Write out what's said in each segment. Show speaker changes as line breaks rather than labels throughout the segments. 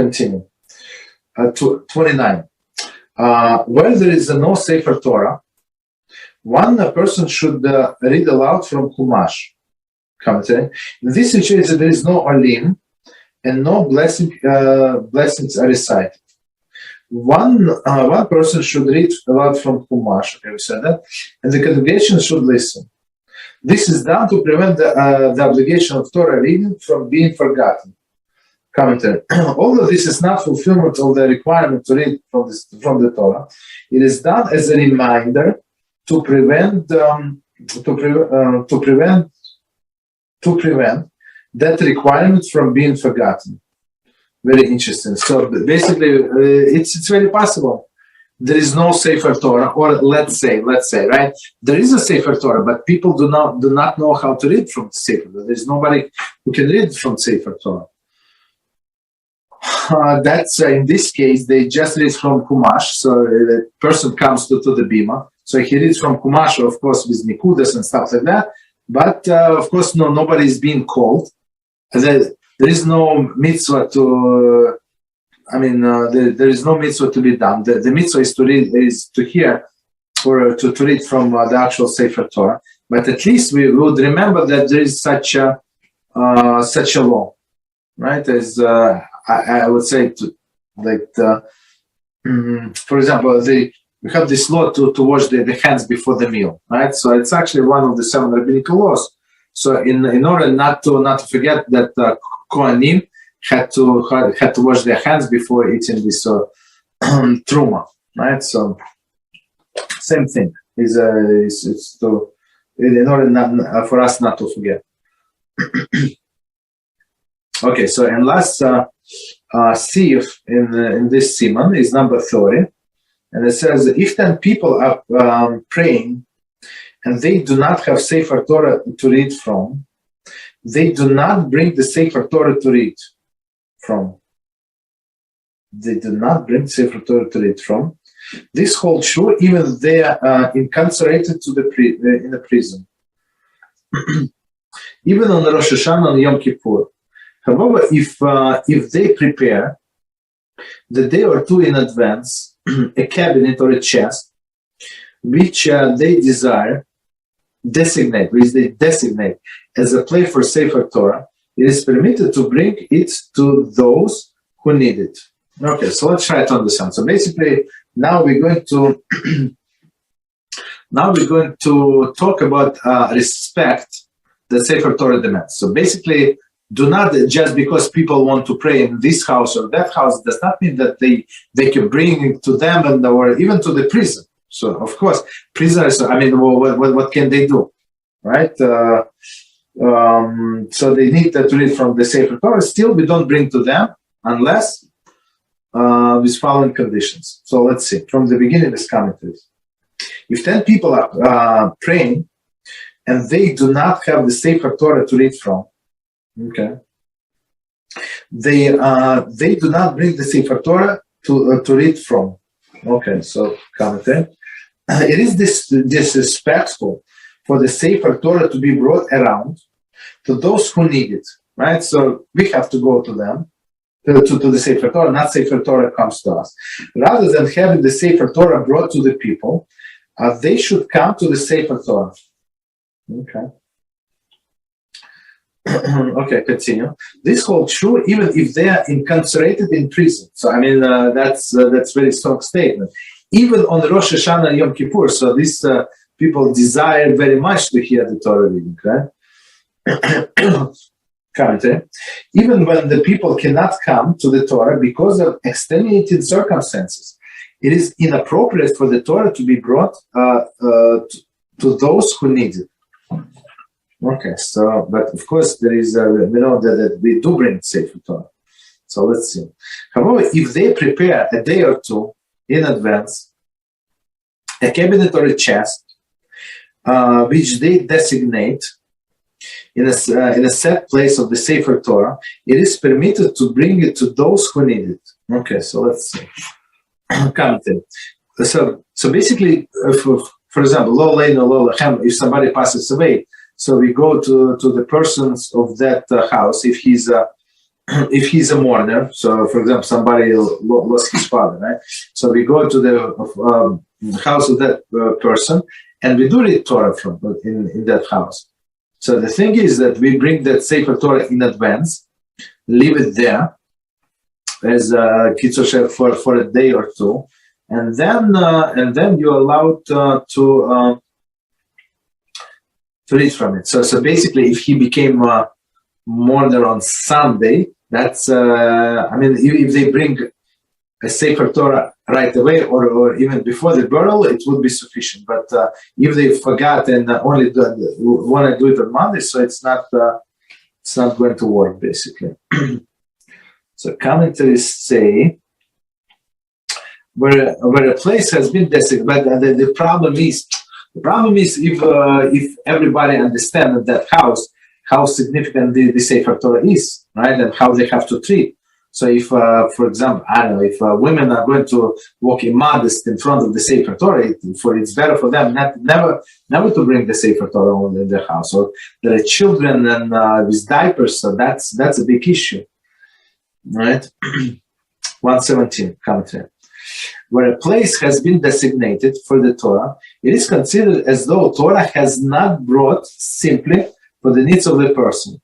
continue. 29. Where there is no Sefer Torah, one person should read aloud from Chumash. Commentary. In this situation, there is no alim and no blessings are recited. One person should read aloud from Chumash, okay, we said that, and the congregation should listen. This is done to prevent the obligation of Torah reading from being forgotten. Commentary. Although this is not fulfillment of the requirement to read from the Torah, it is done as a reminder to prevent that requirement from being forgotten. Very interesting. So basically, it's very possible. There is no Sefer Torah, or let's say, right? There is a Sefer Torah, but people do not know how to read from Sefer Torah. There is nobody who can read from Sefer Torah. That's in this case, they just read from Chumash. So the person comes to the bima. So he reads from Chumash, of course, with Nikudas and stuff like that. But of course, nobody is being called. There is no mitzvah to. There is no mitzvah to be done. The mitzvah is to read, is to hear, or to read from the actual Sefer Torah. But at least we would remember that there is such a law, right? As I would say, for example, we have this law to wash the hands before the meal, right? So it's actually one of the 7 rabbinical laws. So in order not to forget that Kohanim had to wash their hands before eating this truma, right? So same thing is to, in order for us not to forget. Okay, so and last sif in this Siman is number 30. And it says, if 10 people are praying and they do not have Sefer Torah to read from, they do not bring the Sefer Torah to read from. They do not bring Sefer Torah to read from. This holds true even if they are incarcerated in the prison. Even on Rosh Hashanah and Yom Kippur. However, if they prepare the day or two in advance a cabinet or a chest which they designate as a place for Sefer Torah, it is permitted to bring it to those who need it. Okay, so let's try to understand. So basically, now we're going to talk about respect that Sefer Torah demands. So basically, do not, just because people want to pray in this house or that house, does not mean that they can bring it to them or even to the prison. So of course, prisoners, what can they do, right? So they need to read from the Sefer Torah. Still, we don't bring to them unless with following conditions. So let's see, from the beginning, this commentaries. If 10 people are praying and they do not have the Sefer Torah to read from, okay, they do not bring the Sefer Torah to read from. Okay, so commentary. It is disrespectful for the Sefer Torah to be brought around to those who need it, right? So we have to go to them, to the Sefer Torah, not Sefer Torah comes to us. Rather than having the Sefer Torah brought to the people, they should come to the Sefer Torah. Okay. Okay, continue. This holds true even if they are incarcerated in prison. So that's very strong statement. Even on Rosh Hashanah and Yom Kippur. So these people desire very much to hear the Torah reading, right? Even when the people cannot come to the Torah because of extenuating circumstances, it is inappropriate for the Torah to be brought to those who need it. Okay, so, but of course there is, we know that we do bring Sefer Torah. So let's see. However, if they prepare a day or two in advance, a cabinet or a chest, which they designate in a set place of the Sefer Torah, it is permitted to bring it to those who need it. Okay, so let's see. So basically, for example, lo leinu lo lachem, if somebody passes away, so we go to the persons of that house, if he's if he's a mourner, so for example, somebody lost his father, right? So we go to the house of that person, and we do read Torah from in that house. So the thing is that we bring that Sefer Torah in advance, leave it there as a Kitzur for a day or two, and then you're allowed to read from it. So basically, if he became a mourner on Sunday, that's if they bring a Sefer Torah right away or even before the burial, it would be sufficient. But if they forgot and only want to do it on Monday, so it's not going to work basically. So commentaries say where a place has been designated, but the problem is if everybody understands that house, how significant the Sefer Torah is, right, and how they have to treat. So if, for example, I don't know, if women are going to walk immodest in front of the Sefer Torah, it's better for them never to bring the Sefer Torah in their house. Or there are children and with diapers, so that's a big issue, right? 117 commentary. Where a place has been designated for the Torah, it is considered as though Torah has not brought simply for the needs of the person,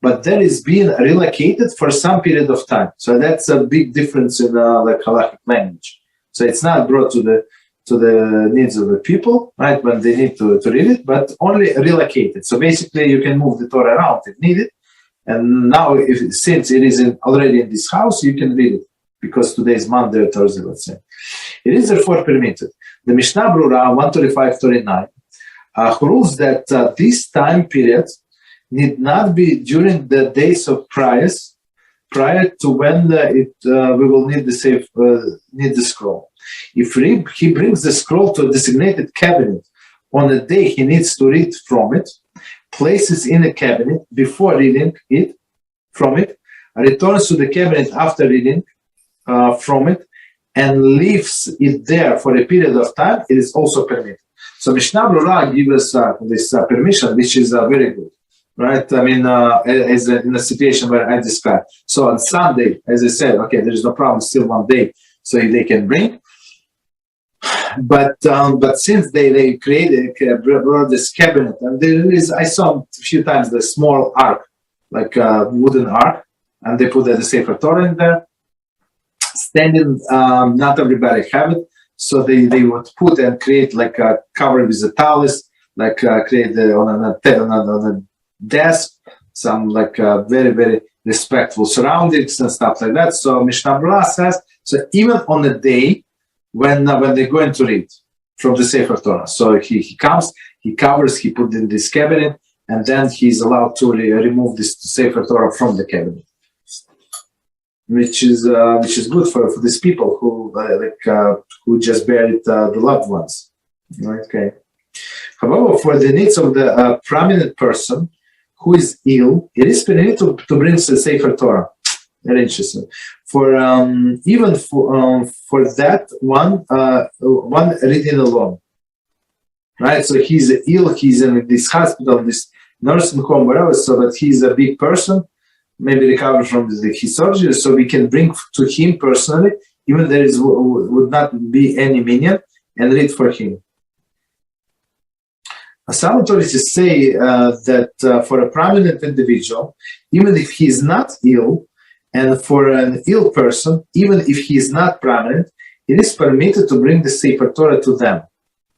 but that is being relocated for some period of time. So that's a big difference in like halachic language. So it's not brought to the needs of the people, right, when they need to read it, but only relocated. So basically, you can move the Torah around if needed. And now, since it is already in this house, you can read it, because today is Monday or Thursday, let's say. It is therefore permitted. The Mishnah Brura 125:39 rules that this time period need not be during the days of prior to when we will need the scroll. If he brings the scroll to a designated cabinet on the day he needs to read from it, places in a cabinet before reading it from it, returns to the cabinet after reading from it, and leaves it there for a period of time, it is also permitted. So Mishnah Brura gives us this permission, which is very good, right? I mean, in a situation where I described. So on Sunday, as I said, okay, there is no problem, still one day, so they can bring. But since they brought this cabinet, and there is, I saw a few times the small ark, like a wooden ark, and they put the Sefer Torah in there. Standing, not everybody have it, so they would put and create like a cover with a talus, like create on a desk, some like very, very respectful surroundings and stuff like that. So Mishnah Brura says, so even on the day when they're going to read from the Sefer Torah, so he comes, he covers, he put in this cabinet, and then he's allowed to remove this Sefer Torah from the cabinet. Which is good for these people who just buried the loved ones. Okay. However, for the needs of the prominent person who is ill, it is permitted to bring the Sefer Torah. Very interesting. For even for that one reading alone, right? So he's ill. He's in this hospital, this nursing home, whatever. So that he's a big person. Maybe recover from his surgery, so we can bring to him personally, even there would not be any minyan, and read for him. Some authorities say that for a prominent individual, even if he is not ill, and for an ill person, even if he is not prominent, it is permitted to bring the Sefer Torah to them.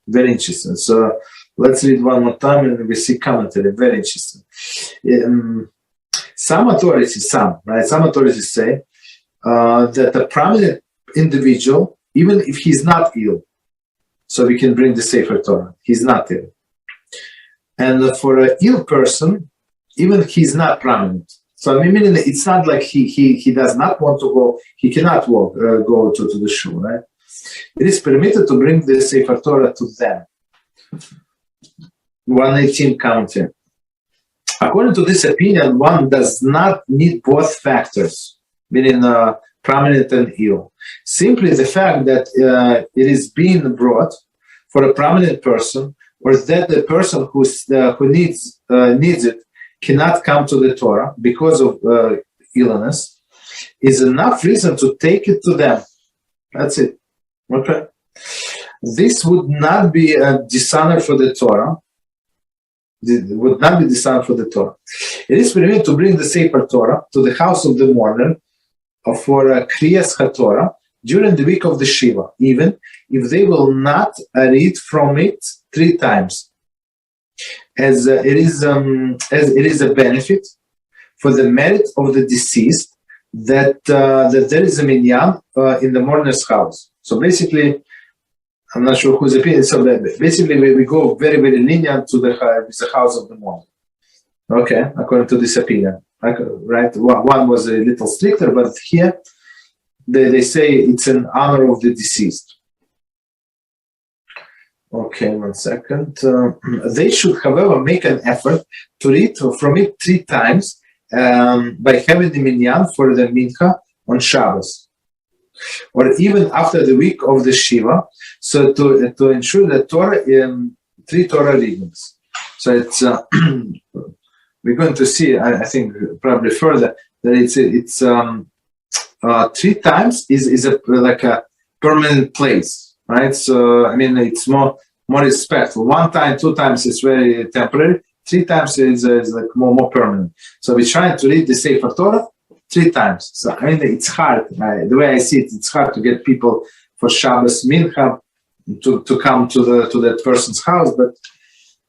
Very interesting. So let's read one more time, and we see commentary. Very interesting. Some authorities say that a prominent individual, even if he's not ill, so we can bring the Sefer Torah. He's not ill. And for an ill person, even if he's not prominent. So I mean, it's not like he does not want to go, he cannot go to the shul, right? It is permitted to bring the Sefer Torah to them. 118 commentary. According to this opinion, one does not need both factors, meaning prominent and ill. Simply the fact that it is being brought for a prominent person, or that the person who needs it cannot come to the Torah because of illness is enough reason to take it to them. That's it. Okay. This would not be a dishonor for the Torah. It would not be dishonor for the Torah. It is permitted to bring the Sefer Torah to the house of the mourner for Kriyas HaTorah during the week of the Shiva, even if they will not read from it 3 times, as it is a benefit for the merit of the deceased that there is a minyan in the mourner's house. So basically, I'm not sure whose opinion. So basically, we go very, very lenient to the house of the mourner. Okay, according to this opinion, right? One was a little stricter, but here they say it's an honor of the deceased. Okay, 1 second. They should, however, make an effort to read from it 3 times by having the minyan for the mincha on Shabbos, or even after the week of the Shiva, so to ensure that Torah 3 Torah readings. So it's we're going to see, I think, probably further that it's 3 times is like a permanent place, right? So I mean, it's more respectful. 1 time, 2 times is very temporary. 3 times is like more permanent. So we're trying to read the Sefer Torah 3 times. So I mean, it's hard. The way I see it, it's hard to get people for Shabbos mincha to come to that person's house. But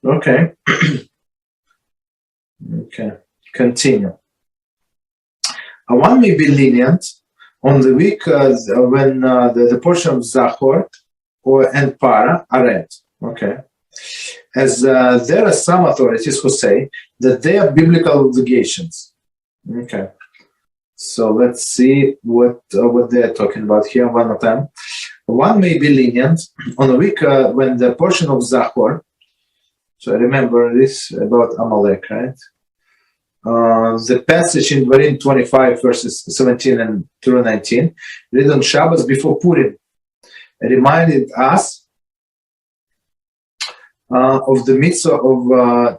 okay, okay, continue. One may be lenient on the week when the portion of Zachor and Para are read. Okay. As there are some authorities who say that they are biblical obligations. Okay. So let's see what they're talking about here one more time. One may be lenient on a week when the portion of Zachor, so I remember this about Amalek, right? The passage in Dvarim 25 verses 17 and through 19, read on Shabbos before Purim, reminded us of the mitzvah of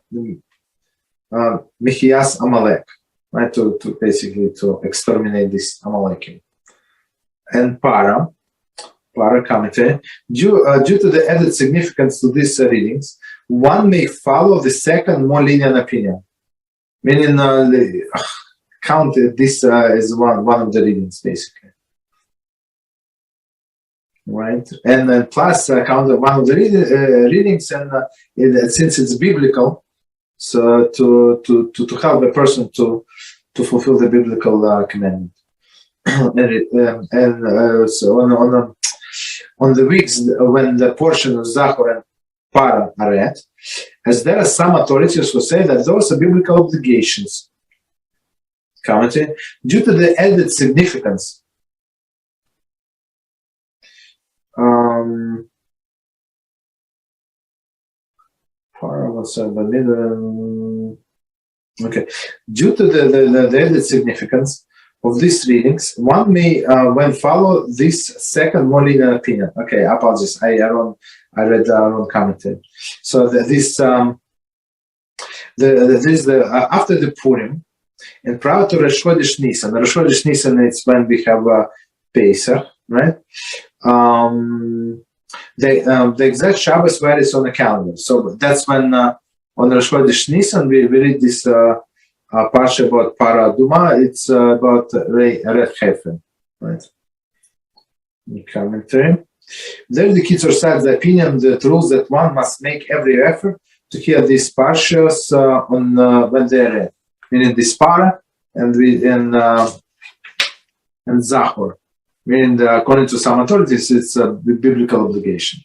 Mechias Amalek, right? To basically to exterminate this Amalekim. And Para commentary, due to the added significance to these readings, one may follow the second, more lenient opinion, meaning count this as one of the readings, basically. Right, and then plus count one of the readings, and since it's biblical, so to help a person to fulfill the biblical commandment. So on the weeks when the portion of Zachor and Para are read, as there are some authorities who say that those are biblical obligations. Commentary, due to the added significance. Okay. Due to the added significance of these readings, one may follow this second more lenient opinion. Okay, I apologize. I read the wrong commentary. So after the Purim and prior to Rosh Chodesh Nisan. Rosh Chodesh Nisan, it's when we have Pesach, right? The exact Shabbos varies on the calendar. So that's when on Rosh Chodesh Nisan we read this parsha about Para Aduma. It's about Red Heifer, right? Commentary. There the Kitzur cites the opinion that rules that one must make every effort to hear these parshas when they are read, meaning this Para and Zachor. Meaning, according to some authorities, it's a biblical obligation.